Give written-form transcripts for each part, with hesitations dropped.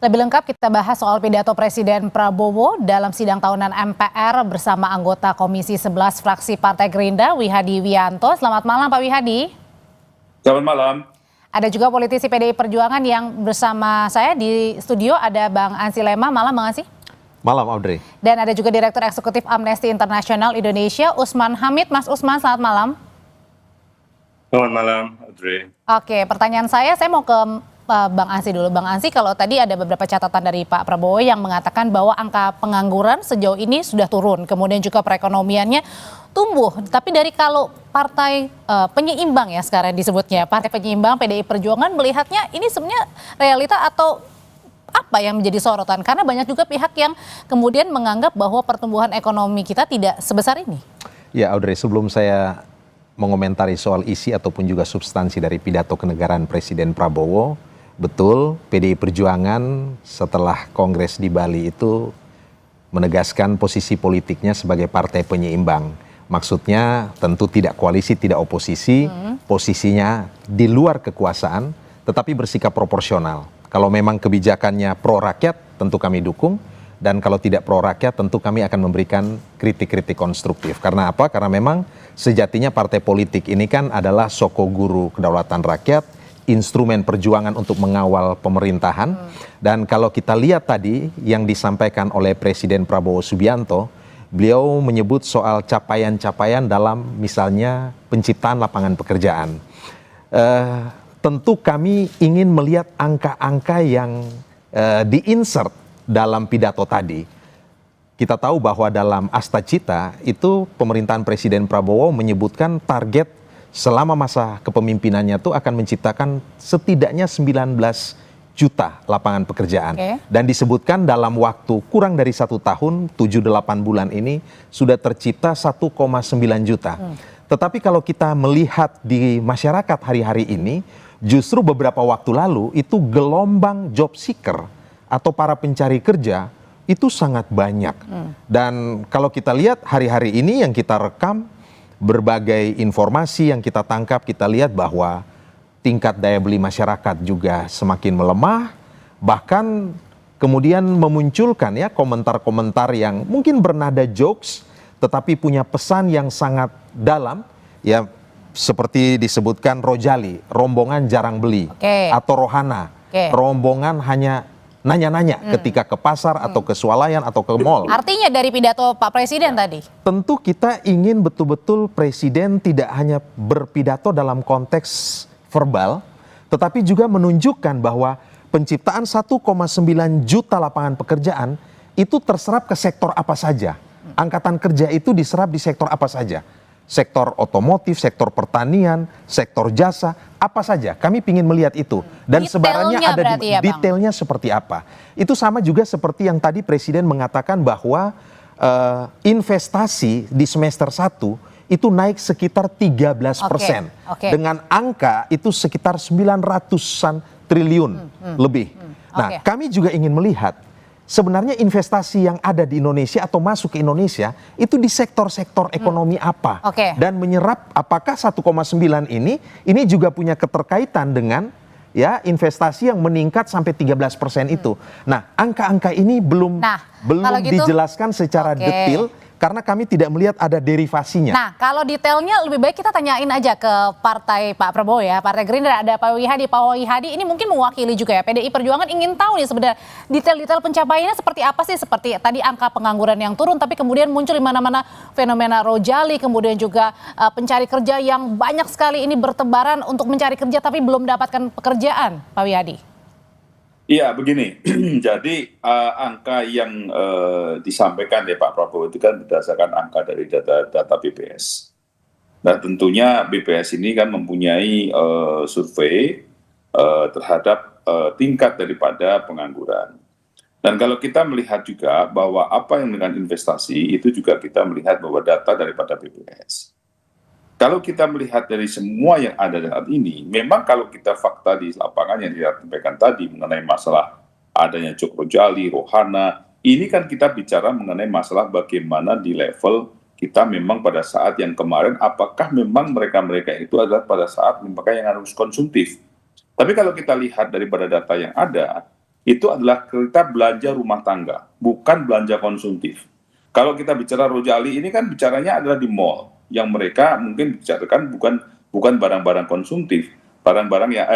Lebih lengkap kita bahas soal pidato Presiden Prabowo dalam sidang tahunan MPR bersama anggota Komisi 11 fraksi Partai Gerindra, Wihadi Wianto. Selamat malam Pak Wihadi. Selamat malam. Ada juga politisi PDI Perjuangan yang bersama saya di studio, ada Bang Ansy Lema. Malam Bang Ansy. Malam Audrey. Dan ada juga Direktur Eksekutif Amnesty International Indonesia, Usman Hamid. Mas Usman, selamat malam. Selamat malam Audrey. Oke, pertanyaan saya mau ke Bang Ansy dulu. Bang Ansy, kalau tadi ada beberapa catatan dari Pak Prabowo yang mengatakan bahwa angka pengangguran sejauh ini sudah turun, kemudian juga perekonomiannya tumbuh. Tapi dari kalau partai penyeimbang ya sekarang disebutnya, partai penyeimbang PDI Perjuangan melihatnya ini sebenarnya realita atau apa yang menjadi sorotan? Karena banyak juga pihak yang kemudian menganggap bahwa pertumbuhan ekonomi kita tidak sebesar ini. Ya Audrey, sebelum saya mengomentari soal isi ataupun juga substansi dari pidato kenegaraan Presiden Prabowo, betul, PDI Perjuangan setelah Kongres di Bali itu menegaskan posisi politiknya sebagai partai penyeimbang. Maksudnya tentu tidak koalisi, tidak oposisi, posisinya di luar kekuasaan, tetapi bersikap proporsional. Kalau memang kebijakannya pro rakyat, tentu kami dukung. Dan kalau tidak pro rakyat, tentu kami akan memberikan kritik-kritik konstruktif. Karena apa? Karena memang sejatinya partai politik ini kan adalah sokoguru kedaulatan rakyat, instrumen perjuangan untuk mengawal pemerintahan. Dan kalau kita lihat tadi yang disampaikan oleh Presiden Prabowo Subianto, beliau menyebut soal capaian-capaian dalam misalnya penciptaan lapangan pekerjaan. Tentu kami ingin melihat angka-angka yang di-insert dalam pidato tadi. Kita tahu bahwa dalam Asta Cita itu pemerintahan Presiden Prabowo menyebutkan target selama masa kepemimpinannya itu akan menciptakan setidaknya 19 juta lapangan pekerjaan. Dan disebutkan dalam waktu kurang dari 1 tahun, 7-8 bulan ini sudah tercipta 1,9 juta. Tetapi kalau kita melihat di masyarakat hari-hari ini, justru beberapa waktu lalu itu gelombang job seeker atau para pencari kerja itu sangat banyak. Dan kalau kita lihat hari-hari ini yang kita rekam, berbagai informasi yang kita tangkap, kita lihat bahwa tingkat daya beli masyarakat juga semakin melemah, bahkan kemudian memunculkan ya komentar-komentar yang mungkin bernada jokes, tetapi punya pesan yang sangat dalam, ya seperti disebutkan Rojali, rombongan jarang beli, atau Rohana, rombongan hanya nanya-nanya ketika ke pasar atau ke swalayan atau ke mall. Artinya dari pidato Pak Presiden tadi? Tentu kita ingin betul-betul Presiden tidak hanya berpidato dalam konteks verbal, tetapi juga menunjukkan bahwa penciptaan 1,9 juta lapangan pekerjaan itu terserap ke sektor apa saja. Angkatan kerja itu diserap di sektor apa saja. Sektor otomotif, sektor pertanian, sektor jasa, apa saja. Kami ingin melihat itu. Dan sebarannya ada di detailnya seperti apa. Itu sama juga seperti yang tadi Presiden mengatakan bahwa investasi di semester 1 itu naik sekitar 13%. Dengan angka itu sekitar 900-an triliun lebih. Nah, kami juga ingin melihat sebenarnya investasi yang ada di Indonesia atau masuk ke Indonesia itu di sektor-sektor ekonomi apa. Dan menyerap apakah 1,9 ini juga punya keterkaitan dengan ya investasi yang meningkat sampai 13% itu. Nah, angka-angka ini belum dijelaskan secara detail karena kami tidak melihat ada derivasinya. Nah, kalau detailnya lebih baik kita tanyain aja ke partai Pak Prabowo ya, Partai Gerindra, ada Pak Wihadi. Pak Wihadi ini mungkin mewakili juga ya PDI Perjuangan, ingin tahu nih sebenarnya detail-detail pencapaiannya seperti apa sih? Seperti tadi angka pengangguran yang turun, tapi kemudian muncul di mana-mana fenomena Rojali, kemudian juga pencari kerja yang banyak sekali ini bertebaran untuk mencari kerja tapi belum mendapatkan pekerjaan, Pak Wihadi. Iya begini, jadi angka yang disampaikan oleh Pak Prabowo itu kan berdasarkan angka dari data BPS. Dan tentunya BPS ini kan mempunyai survei terhadap tingkat daripada pengangguran. Dan kalau kita melihat juga bahwa apa yang dengan investasi itu juga kita melihat bahwa data daripada BPS. Kalau kita melihat dari semua yang ada saat ini, memang kalau kita fakta di lapangan yang disampaikan tadi mengenai masalah adanya Jok Rojali, Rohana, ini kan kita bicara mengenai masalah bagaimana di level kita memang pada saat yang kemarin, apakah memang mereka-mereka itu adalah pada saat mereka yang harus konsumtif. Tapi kalau kita lihat daripada data yang ada, itu adalah kita belanja rumah tangga, bukan belanja konsumtif. Kalau kita bicara Rojali ini kan bicaranya adalah di mall, yang mereka mungkin bicarakan bukan barang-barang konsumtif, barang-barang yang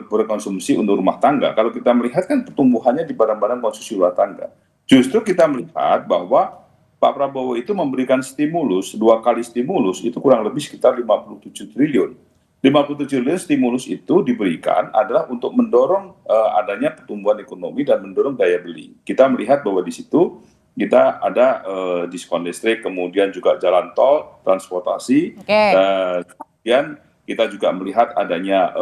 berkonsumsi untuk rumah tangga. Kalau kita melihat kan pertumbuhannya di barang-barang konsumsi rumah tangga. Justru kita melihat bahwa Pak Prabowo itu memberikan stimulus, 2 kali stimulus, itu kurang lebih sekitar 57 triliun. 57 triliun stimulus itu diberikan adalah untuk mendorong adanya pertumbuhan ekonomi dan mendorong daya beli. Kita melihat bahwa di situ kita ada diskon listrik, kemudian juga jalan tol, transportasi, kemudian kita juga melihat adanya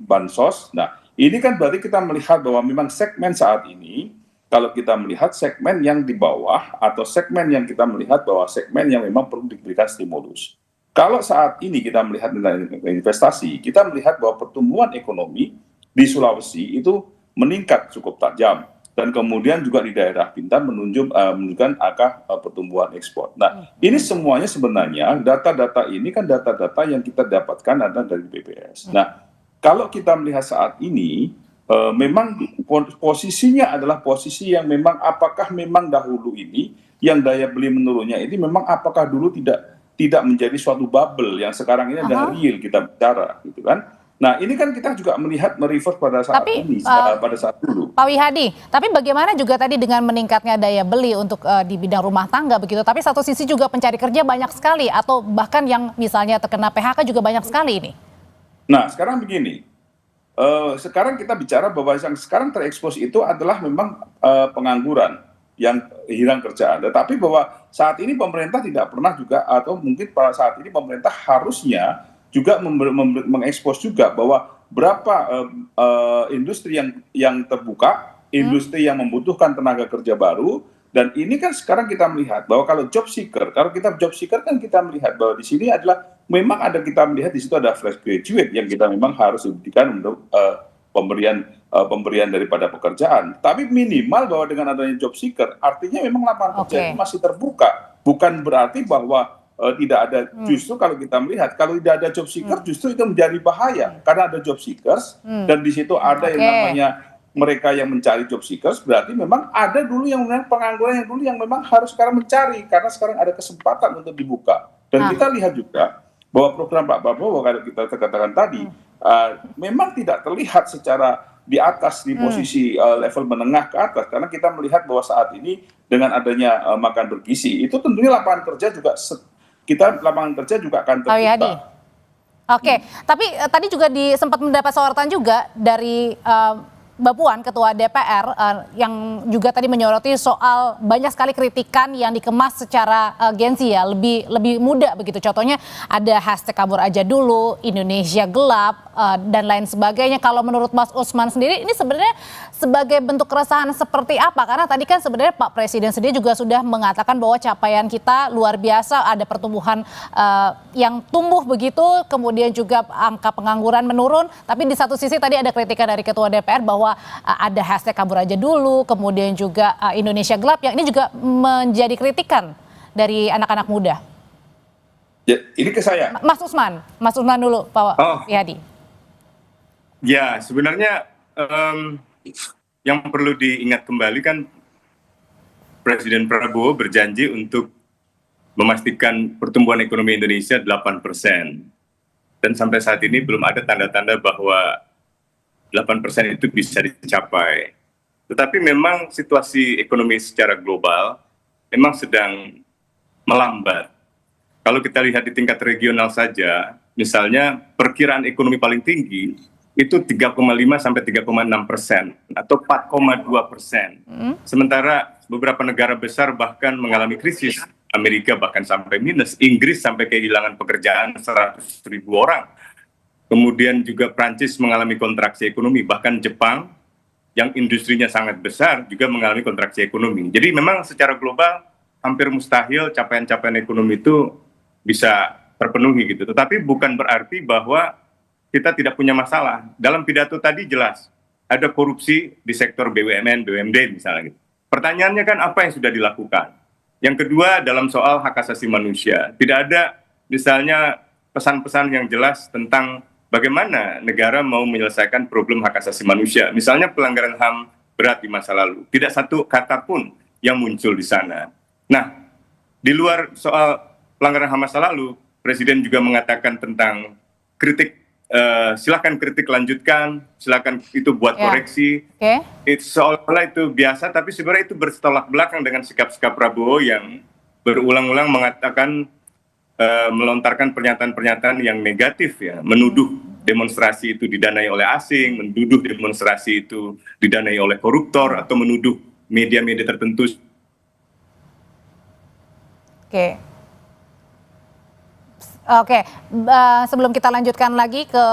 bansos. Nah, ini kan berarti kita melihat bahwa memang segmen saat ini, kalau kita melihat segmen yang di bawah atau segmen yang kita melihat bahwa segmen yang memang perlu diberikan stimulus. Kalau saat ini kita melihat tentang investasi, kita melihat bahwa pertumbuhan ekonomi di Sulawesi itu meningkat cukup tajam. Dan kemudian juga di daerah Bintan menunjukkan angka pertumbuhan ekspor. Nah, ini semuanya sebenarnya data-data ini kan data-data yang kita dapatkan adalah dari BPS. Nah, kalau kita melihat saat ini, memang posisinya adalah posisi yang memang apakah memang dahulu ini yang daya beli menurunnya ini memang apakah dulu tidak menjadi suatu bubble yang sekarang ini adalah real kita bicara, gitu kan? Nah, ini kan kita juga melihat merefer pada saat ini, pada saat dulu. Pak Wihadi, tapi bagaimana juga tadi dengan meningkatnya daya beli untuk di bidang rumah tangga begitu, tapi satu sisi juga pencari kerja banyak sekali, atau bahkan yang misalnya terkena PHK juga banyak sekali ini? Nah, sekarang begini, sekarang kita bicara bahwa yang sekarang terekspos itu adalah memang pengangguran yang hilang kerjaan. Tetapi bahwa saat ini pemerintah tidak pernah juga, atau mungkin pada saat ini pemerintah harusnya juga mengekspos juga bahwa berapa industri yang terbuka, industri yang membutuhkan tenaga kerja baru, dan ini kan sekarang kita melihat bahwa kalau job seeker kan kita melihat bahwa di sini adalah memang kita melihat di situ ada fresh graduate yang kita memang harus diberikan untuk pemberian daripada pekerjaan. Tapi minimal bahwa dengan adanya job seeker, artinya memang lapangan kerja itu masih terbuka. Bukan berarti bahwa tidak ada, justru kalau kita melihat kalau tidak ada job seeker justru itu menjadi bahaya karena ada job seekers dan di situ ada yang namanya mereka yang mencari job seekers, berarti memang ada dulu yang memang pengangguran yang dulu yang memang harus sekarang mencari karena sekarang ada kesempatan untuk dibuka. Dan kita lihat juga bahwa program Pak Prabowo kalau kita katakan tadi memang tidak terlihat secara di atas di posisi level menengah ke atas, karena kita melihat bahwa saat ini dengan adanya makan bergizi itu tentunya lapangan kerja juga akan terbuka. Oke, tapi tadi juga sempat mendapat sorotan juga dari Mbak Puan, Ketua DPR, yang juga tadi menyoroti soal banyak sekali kritikan yang dikemas secara gengsi ya, lebih muda begitu. Contohnya ada hashtag kabur aja dulu, Indonesia gelap, dan lain sebagainya. Kalau menurut Mas Usman sendiri, ini sebenarnya sebagai bentuk keresahan seperti apa? Karena tadi kan sebenarnya Pak Presiden sendiri juga sudah mengatakan bahwa capaian kita luar biasa, ada pertumbuhan yang tumbuh begitu, kemudian juga angka pengangguran menurun. Tapi di satu sisi tadi ada kritikan dari Ketua DPR bahwa ada hashtag kabur aja dulu, kemudian juga Indonesia gelap, yang ini juga menjadi kritikan dari anak-anak muda. Ya, ini ke saya. Mas Usman dulu, Pak Wihadi. Ya, sebenarnya yang perlu diingat kembali kan Presiden Prabowo berjanji untuk memastikan pertumbuhan ekonomi Indonesia 8%. Dan sampai saat ini belum ada tanda-tanda bahwa 8% itu bisa dicapai. Tetapi memang situasi ekonomi secara global memang sedang melambat. Kalau kita lihat di tingkat regional saja, misalnya perkiraan ekonomi paling tinggi itu 3,5 sampai 3,6% atau 4,2%. Sementara beberapa negara besar bahkan mengalami krisis. Amerika bahkan sampai minus, Inggris sampai kehilangan pekerjaan 100.000 orang. Kemudian juga Prancis mengalami kontraksi ekonomi, bahkan Jepang yang industrinya sangat besar juga mengalami kontraksi ekonomi. Jadi memang secara global hampir mustahil capaian-capaian ekonomi itu bisa terpenuhi gitu. Tetapi bukan berarti bahwa kita tidak punya masalah. Dalam pidato tadi jelas ada korupsi di sektor BUMN, BUMD misalnya gitu. Pertanyaannya kan apa yang sudah dilakukan? Yang kedua dalam soal hak asasi manusia, tidak ada misalnya pesan-pesan yang jelas tentang bagaimana negara mau menyelesaikan problem hak asasi manusia. Misalnya pelanggaran HAM berat di masa lalu. Tidak satu kata pun yang muncul di sana. Nah, di luar soal pelanggaran HAM masa lalu, Presiden juga mengatakan tentang kritik, silakan kritik lanjutkan, silakan itu buat koreksi. Itu seolah-olah itu biasa, tapi sebenarnya itu bertolak belakang dengan sikap-sikap Prabowo yang berulang-ulang mengatakan, melontarkan pernyataan-pernyataan yang negatif ya, menuduh demonstrasi itu didanai oleh asing, menuduh demonstrasi itu didanai oleh koruptor, atau menuduh media-media tertentu. Oke, sebelum kita lanjutkan lagi ke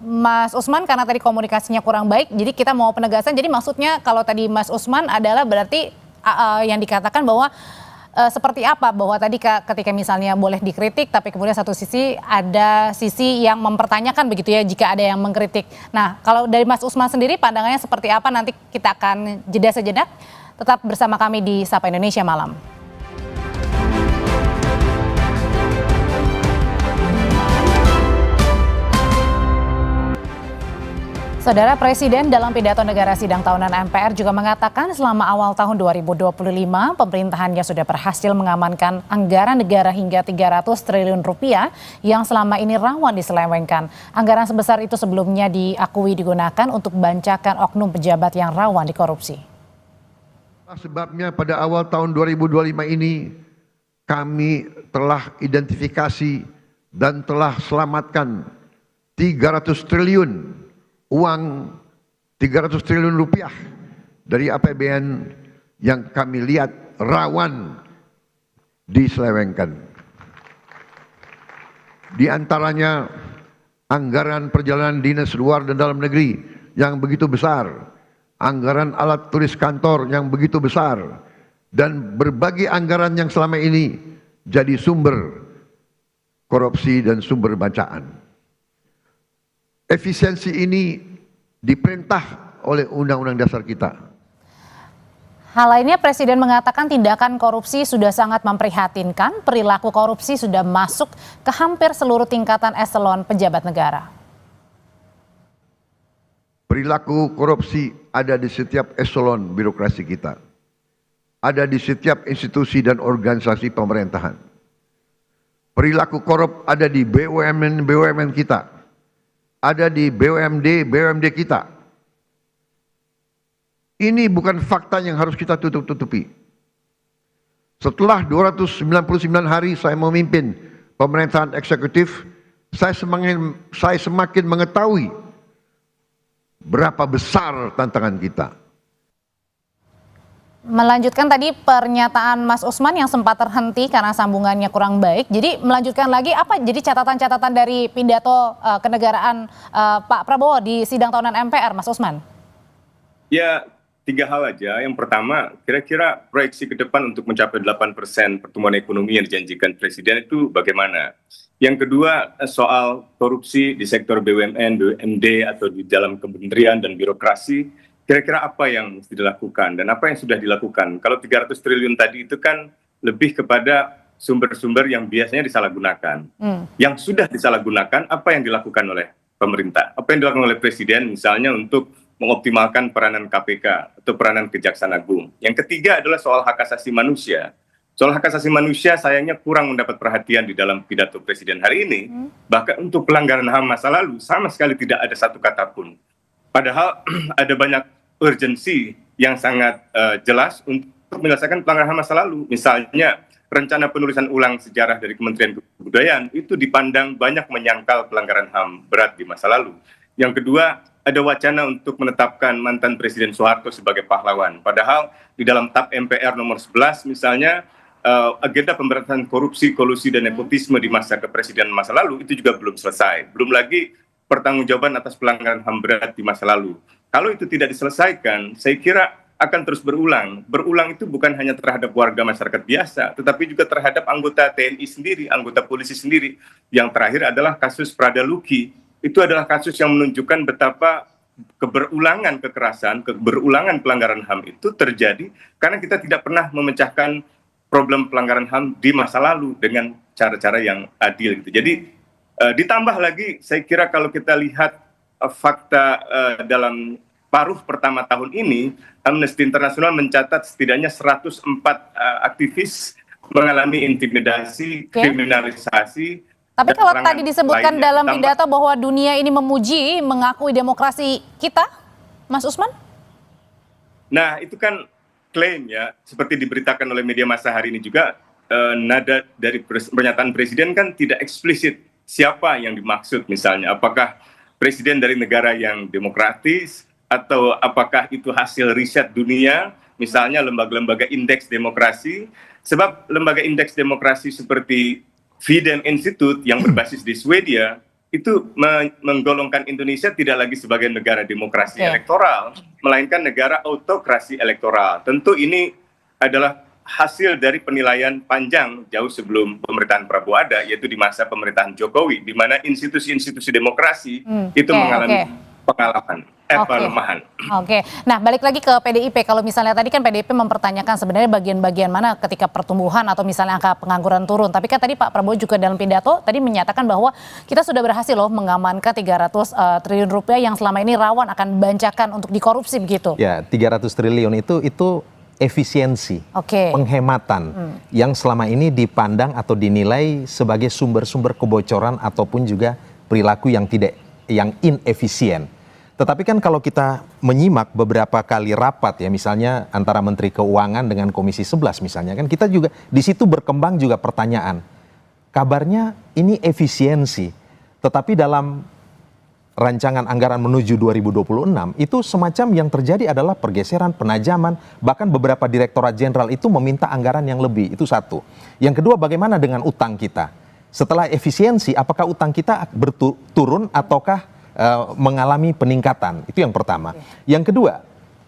Mas Usman, karena tadi komunikasinya kurang baik, jadi kita mau penegasan. Jadi maksudnya kalau tadi Mas Usman adalah berarti yang dikatakan bahwa seperti apa, bahwa tadi ketika misalnya boleh dikritik, tapi kemudian satu sisi ada sisi yang mempertanyakan begitu ya, jika ada yang mengkritik. Nah, kalau dari Mas Usman sendiri pandangannya seperti apa, nanti kita akan jeda sejenak. Tetap bersama kami di Sapa Indonesia Malam. Saudara, Presiden dalam pidato negara sidang tahunan MPR juga mengatakan selama awal tahun 2025 pemerintahannya sudah berhasil mengamankan anggaran negara hingga 300 triliun rupiah yang selama ini rawan diselewengkan. Anggaran sebesar itu sebelumnya diakui digunakan untuk bancakan oknum pejabat yang rawan dikorupsi. Sebabnya pada awal tahun 2025 ini kami telah identifikasi dan telah selamatkan 300 triliun uang 300 triliun rupiah dari APBN yang kami lihat rawan diselewengkan. Di antaranya anggaran perjalanan dinas luar dan dalam negeri yang begitu besar, anggaran alat tulis kantor yang begitu besar, dan berbagai anggaran yang selama ini jadi sumber korupsi dan sumber bacaan. Efisiensi ini diperintah oleh Undang-Undang Dasar kita. Hal lainnya, Presiden mengatakan tindakan korupsi sudah sangat memprihatinkan, perilaku korupsi sudah masuk ke hampir seluruh tingkatan eselon pejabat negara. Perilaku korupsi ada di setiap eselon birokrasi kita. Ada di setiap institusi dan organisasi pemerintahan. Perilaku korup ada di BUMN kita. Ada di BUMD kita. Ini bukan fakta yang harus kita tutup-tutupi. Setelah 299 hari saya memimpin pemerintahan eksekutif, saya semakin mengetahui berapa besar tantangan kita. Melanjutkan tadi pernyataan Mas Usman yang sempat terhenti karena sambungannya kurang baik. Jadi melanjutkan lagi, apa jadi catatan-catatan dari pidato kenegaraan Pak Prabowo di sidang tahunan MPR, Mas Usman? Ya, 3 hal aja. Yang pertama, kira-kira proyeksi ke depan untuk mencapai 8% pertumbuhan ekonomi yang dijanjikan Presiden itu bagaimana? Yang kedua, soal korupsi di sektor BUMN, BUMD atau di dalam kementerian dan birokrasi. Kira-kira apa yang mesti dilakukan dan apa yang sudah dilakukan? Kalau 300 triliun tadi itu kan lebih kepada sumber-sumber yang biasanya disalahgunakan. Yang sudah disalahgunakan, apa yang dilakukan oleh pemerintah? Apa yang dilakukan oleh Presiden misalnya untuk mengoptimalkan peranan KPK atau peranan Kejaksaan Agung. Yang ketiga adalah soal hak asasi manusia. Soal hak asasi manusia sayangnya kurang mendapat perhatian di dalam pidato Presiden hari ini. Bahkan untuk pelanggaran HAM masa lalu sama sekali tidak ada satu kata pun. Padahal ada banyak urgensi yang sangat jelas untuk menyelesaikan pelanggaran HAM masa lalu. Misalnya rencana penulisan ulang sejarah dari Kementerian Kebudayaan itu dipandang banyak menyangkal pelanggaran HAM berat di masa lalu. Yang kedua, ada wacana untuk menetapkan mantan Presiden Soeharto sebagai pahlawan. Padahal di dalam TAP MPR nomor 11 misalnya agenda pemberantasan korupsi, kolusi, dan nepotisme di masa kepresidenan masa lalu itu juga belum selesai. Belum lagi pertanggungjawaban atas pelanggaran HAM berat di masa lalu. Kalau itu tidak diselesaikan, saya kira akan terus berulang. Berulang itu bukan hanya terhadap warga masyarakat biasa, tetapi juga terhadap anggota TNI sendiri, anggota polisi sendiri. Yang terakhir adalah kasus Prada Luki. Itu adalah kasus yang menunjukkan betapa keberulangan kekerasan, keberulangan pelanggaran HAM itu terjadi karena kita tidak pernah memecahkan problem pelanggaran HAM di masa lalu dengan cara-cara yang adil. Gitu. Jadi ditambah lagi, saya kira kalau kita lihat fakta dalam paruh pertama tahun ini, Amnesty International mencatat setidaknya 104 aktivis mengalami intimidasi, kriminalisasi. Tapi dan kalau serangan tadi disebutkan lainnya. dalam pidato bahwa dunia ini memuji, mengakui demokrasi kita, Mas Usman? Nah, itu kan klaim ya, seperti diberitakan oleh media massa hari ini juga, nada dari pernyataan presiden kan tidak eksplisit siapa yang dimaksud misalnya. Apakah presiden dari negara yang demokratis, atau apakah itu hasil riset dunia, misalnya lembaga-lembaga indeks demokrasi. Sebab lembaga indeks demokrasi seperti Freedom Institute yang berbasis di Swedia, itu menggolongkan Indonesia tidak lagi sebagai negara demokrasi elektoral, melainkan negara autokrasi elektoral. Tentu ini adalah hasil dari penilaian panjang jauh sebelum pemerintahan Prabowo ada, yaitu di masa pemerintahan Jokowi, di mana institusi-institusi demokrasi itu mengalami pelemahan. Oke. Nah, balik lagi ke PDIP. Kalau misalnya tadi kan PDIP mempertanyakan sebenarnya bagian-bagian mana ketika pertumbuhan atau misalnya angka pengangguran turun. Tapi kan tadi Pak Prabowo juga dalam pidato tadi menyatakan bahwa kita sudah berhasil loh mengamankan 300 triliun rupiah yang selama ini rawan akan bancakan untuk dikorupsi begitu. Ya, 300 triliun itu efisiensi, penghematan yang selama ini dipandang atau dinilai sebagai sumber-sumber kebocoran ataupun juga perilaku yang inefisien. Tetapi kan kalau kita menyimak beberapa kali rapat ya, misalnya antara Menteri Keuangan dengan Komisi 11 misalnya, kan kita juga di situ berkembang juga pertanyaan. Kabarnya ini efisiensi, tetapi dalam rancangan anggaran menuju 2026 itu semacam yang terjadi adalah pergeseran, penajaman, bahkan beberapa direktorat jenderal itu meminta anggaran yang lebih. Itu satu. Yang kedua, bagaimana dengan utang kita? Setelah efisiensi, apakah utang kita turun ataukah mengalami peningkatan? Itu yang pertama. Yang kedua,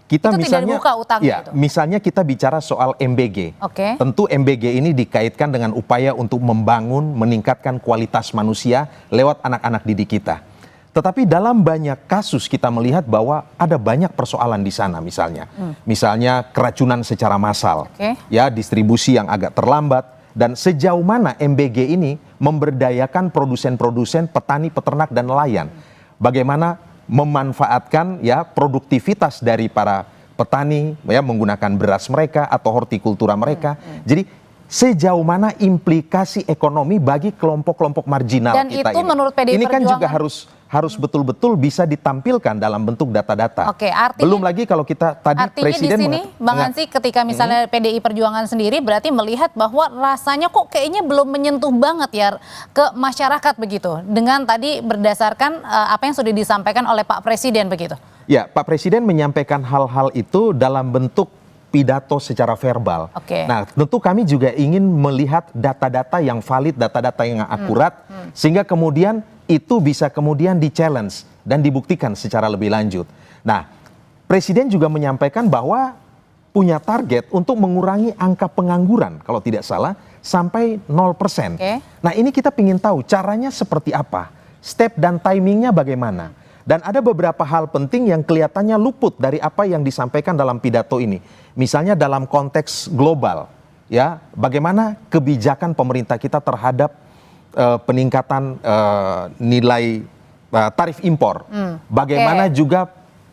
kita itu misalnya, tidak dibuka utangnya itu. Misalnya kita bicara soal MBG. Tentu MBG ini dikaitkan dengan upaya untuk membangun, meningkatkan kualitas manusia lewat anak-anak didik kita. Tetapi dalam banyak kasus kita melihat bahwa ada banyak persoalan di sana misalnya. Misalnya keracunan secara massal, ya distribusi yang agak terlambat, dan sejauh mana MBG ini memberdayakan produsen-produsen, petani, peternak, dan nelayan. Bagaimana memanfaatkan ya produktivitas dari para petani ya menggunakan beras mereka atau hortikultura mereka. Jadi sejauh mana implikasi ekonomi bagi kelompok-kelompok marginal dan kita itu ini. Menurut PDI ini kan Perjuangan, juga harus betul-betul bisa ditampilkan dalam bentuk data-data. Artinya, belum lagi kalau kita tadi presiden di sini Bang Ansy ketika misalnya PDI Perjuangan sendiri berarti melihat bahwa rasanya kok kayaknya belum menyentuh banget ya ke masyarakat begitu, dengan tadi berdasarkan apa yang sudah disampaikan oleh Pak Presiden begitu. Ya, Pak Presiden menyampaikan hal-hal itu dalam bentuk pidato secara verbal. Nah, tentu kami juga ingin melihat data-data yang valid, data-data yang akurat, sehingga kemudian itu bisa kemudian di-challenge dan dibuktikan secara lebih lanjut. Nah, Presiden juga menyampaikan bahwa punya target untuk mengurangi angka pengangguran, kalau tidak salah, sampai 0%. Nah, ini kita ingin tahu caranya seperti apa, step dan timingnya bagaimana. Dan ada beberapa hal penting yang kelihatannya luput dari apa yang disampaikan dalam pidato ini. Misalnya dalam konteks global, ya, bagaimana kebijakan pemerintah kita terhadap peningkatan nilai tarif impor, bagaimana juga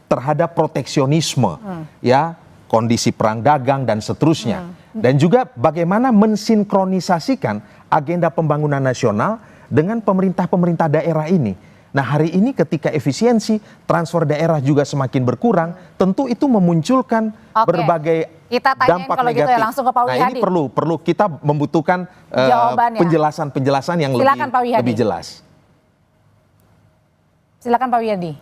terhadap proteksionisme, ya, kondisi perang dagang dan seterusnya, dan juga bagaimana mensinkronisasikan agenda pembangunan nasional dengan pemerintah-pemerintah daerah ini. Nah, hari ini ketika efisiensi transfer daerah juga semakin berkurang, tentu itu memunculkan berbagai dampak kalau negatif. Gitu ya, langsung ke Pak Wihadi. Nah, ini perlu kita membutuhkan penjelasan yang lebih jelas. Silakan Pak Wihadi.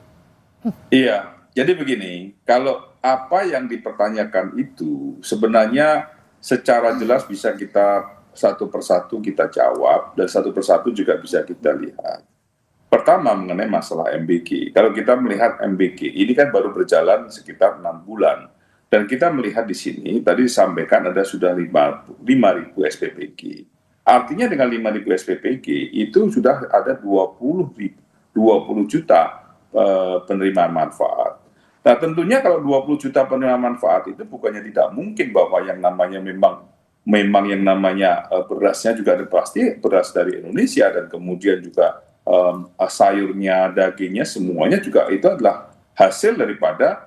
Iya, jadi begini, kalau apa yang dipertanyakan itu sebenarnya secara jelas bisa kita satu persatu kita jawab dan satu persatu juga bisa kita lihat. Pertama mengenai masalah MBG. Kalau kita melihat MBG ini kan baru berjalan sekitar 6 bulan. Dan kita melihat di sini, tadi disampaikan ada sudah 5.000 SPPG. Artinya dengan 5.000 SPPG itu sudah ada 20 juta penerimaan manfaat. Nah tentunya kalau 20 juta penerimaan manfaat itu bukannya tidak mungkin bahwa yang namanya memang yang namanya berasnya juga ada pasti beras dari Indonesia dan kemudian juga sayurnya, dagingnya, semuanya juga itu adalah hasil daripada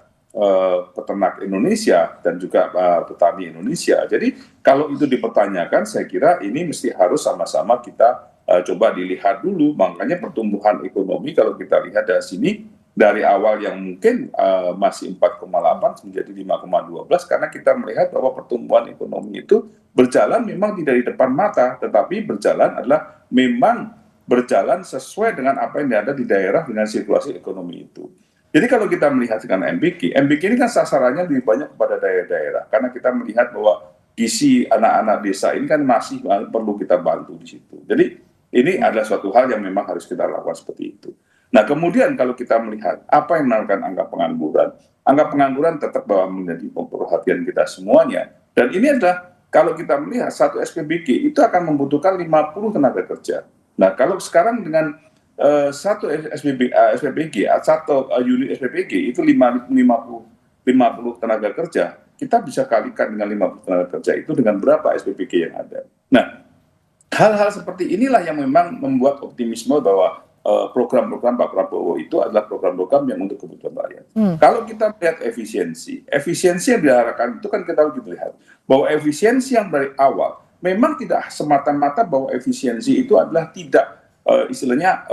peternak Indonesia dan juga petani Indonesia. Jadi kalau itu dipertanyakan, saya kira ini mesti harus sama-sama kita coba dilihat dulu. Makanya pertumbuhan ekonomi kalau kita lihat dari sini, dari awal yang mungkin masih 4,8 menjadi 5,12, karena kita melihat bahwa pertumbuhan ekonomi itu berjalan memang tidak di depan mata, tetapi berjalan adalah memang berjalan sesuai dengan apa yang ada di daerah dengan situasi ekonomi itu. Jadi kalau kita melihat dengan MBK ini kan sasarannya lebih banyak kepada daerah-daerah, karena kita melihat bahwa gizi anak-anak desa ini kan masih perlu kita bantu di situ. Jadi ini adalah suatu hal yang memang harus kita lakukan seperti itu. Nah kemudian kalau kita melihat apa yang menentukan angka pengangguran tetap bahwa menjadi perhatian kita semuanya. Dan ini adalah kalau kita melihat satu SPBG itu akan membutuhkan 50 tenaga kerja. Nah kalau sekarang dengan satu SPBG, satu unit SPBG itu 50 tenaga kerja, kita bisa kalikan dengan 50 tenaga kerja itu dengan berapa SPBG yang ada. Nah hal-hal seperti inilah yang memang membuat optimisme bahwa program-program Pak Prabowo itu adalah program-program yang untuk kebutuhan rakyat. Kalau kita melihat efisiensi yang diarahkan itu kan kita harus lihat bahwa efisiensi yang dari awal memang tidak semata-mata bahwa efisiensi itu adalah tidak istilahnya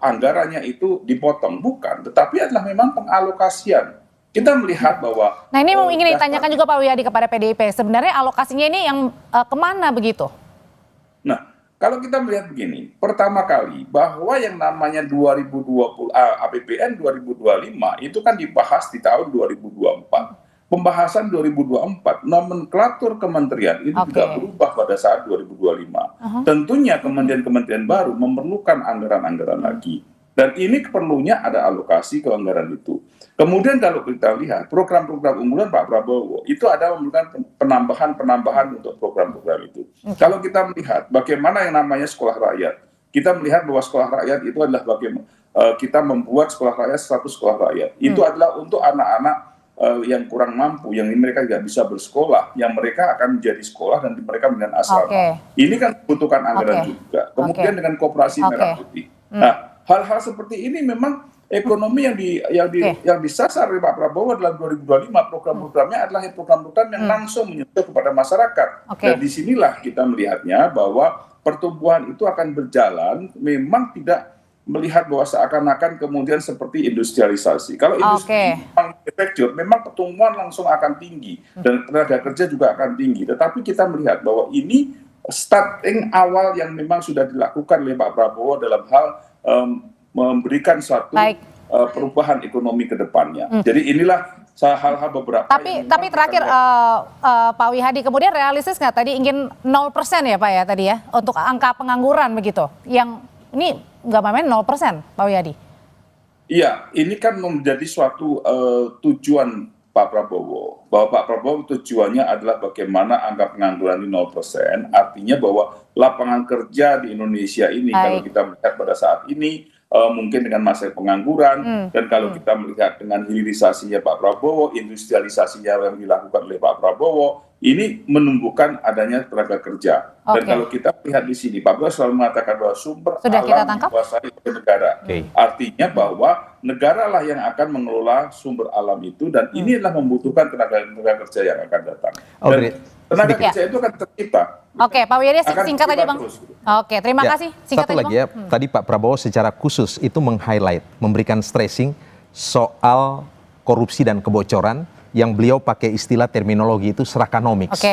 anggarannya itu dipotong, bukan, tetapi adalah memang pengalokasian. Kita melihat bahwa nah ini ingin ditanyakan juga Pak Wiyadi kepada PDIP, sebenarnya alokasinya ini yang kemana begitu? Nah, kalau kita melihat begini, pertama kali bahwa yang namanya 2020 APBN 2025 itu kan dibahas di tahun 2024. Pembahasan 2024, nomenklatur kementerian itu juga berubah pada saat 2025. Tentunya kementerian-kementerian baru memerlukan anggaran-anggaran lagi. Dan ini perlunya ada alokasi ke anggaran itu. Kemudian kalau kita lihat program-program unggulan Pak Prabowo itu ada memerlukan penambahan untuk program-program itu. Kalau kita melihat bagaimana yang namanya sekolah rakyat, kita melihat bahwa sekolah rakyat itu adalah bagaimana kita membuat sekolah rakyat status sekolah rakyat. Itu adalah untuk anak-anak yang kurang mampu, yang mereka tidak bisa bersekolah, yang mereka akan menjadi sekolah dan mereka dengan asrama. Ini kan membutuhkan anggaran juga. Kemudian dengan koperasi merah putih. Nah, hal-hal seperti ini memang ekonomi yang disasar oleh Pak Prabowo dalam 2025, program-programnya adalah program-program yang langsung menyentuh kepada masyarakat. Dan disinilah kita melihatnya bahwa pertumbuhan itu akan berjalan, memang tidak melihat bahwa seakan-akan kemudian seperti industrialisasi. Kalau industri manufacture memang pertumbuhan langsung akan tinggi dan tenaga kerja juga akan tinggi. Tetapi kita melihat bahwa ini starting awal yang memang sudah dilakukan oleh Pak Prabowo dalam hal memberikan suatu perubahan ekonomi ke depannya. Jadi inilah hal-hal beberapa. Tapi terakhir Pak Wihadi, kemudian realistis nggak tadi ingin 0% ya Pak ya tadi ya untuk angka pengangguran begitu? Yang ini nggak main 0% Pak Wihadi. Iya, ini kan menjadi suatu tujuan Pak Prabowo. Bahwa Pak Prabowo tujuannya adalah bagaimana angka pengangguran di 0%. Artinya bahwa lapangan kerja di Indonesia ini kalau kita melihat pada saat ini mungkin dengan masa pengangguran dan kalau kita melihat dengan hilirisasinya Pak Prabowo, industrialisasinya yang dilakukan oleh Pak Prabowo, ini menumbuhkan adanya tenaga kerja. Dan kalau kita lihat di sini, Pak Prabowo selalu mengatakan bahwa sumber alam dikuasai oleh negara. Artinya bahwa negara lah yang akan mengelola sumber alam itu dan ini adalah membutuhkan tenaga kerja yang akan datang. Dan tenaga kerja itu akan tercipta. Oke, Pak Wiyadi singkat tadi Bang. Oke, terima kasih. Singkat satu lagi ya, tadi Pak Prabowo secara khusus itu meng-highlight, memberikan stressing soal korupsi dan kebocoran yang beliau pakai istilah terminologi itu serakanomics.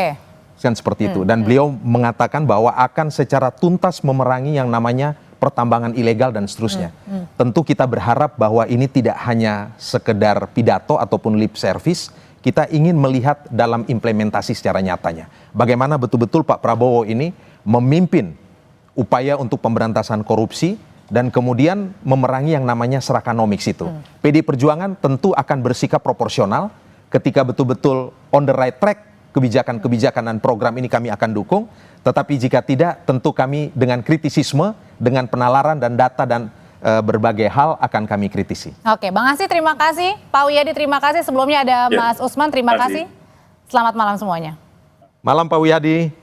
Kan seperti itu. Dan beliau mengatakan bahwa akan secara tuntas memerangi yang namanya pertambangan ilegal dan seterusnya. Tentu kita berharap bahwa ini tidak hanya sekedar pidato ataupun lip service, kita ingin melihat dalam implementasi secara nyatanya. Bagaimana betul-betul Pak Prabowo ini memimpin upaya untuk pemberantasan korupsi dan kemudian memerangi yang namanya serakanomics itu. PD Perjuangan tentu akan bersikap proporsional ketika betul-betul on the right track, kebijakan-kebijakan dan program ini kami akan dukung. Tetapi jika tidak, tentu kami dengan kritisisme, dengan penalaran dan data dan berbagai hal akan kami kritisi. Oke, Bang Ansy terima kasih, Pak Wiyadi terima kasih, sebelumnya ada Mas Usman terima kasih. Selamat malam semuanya. Malam Pak Wiyadi.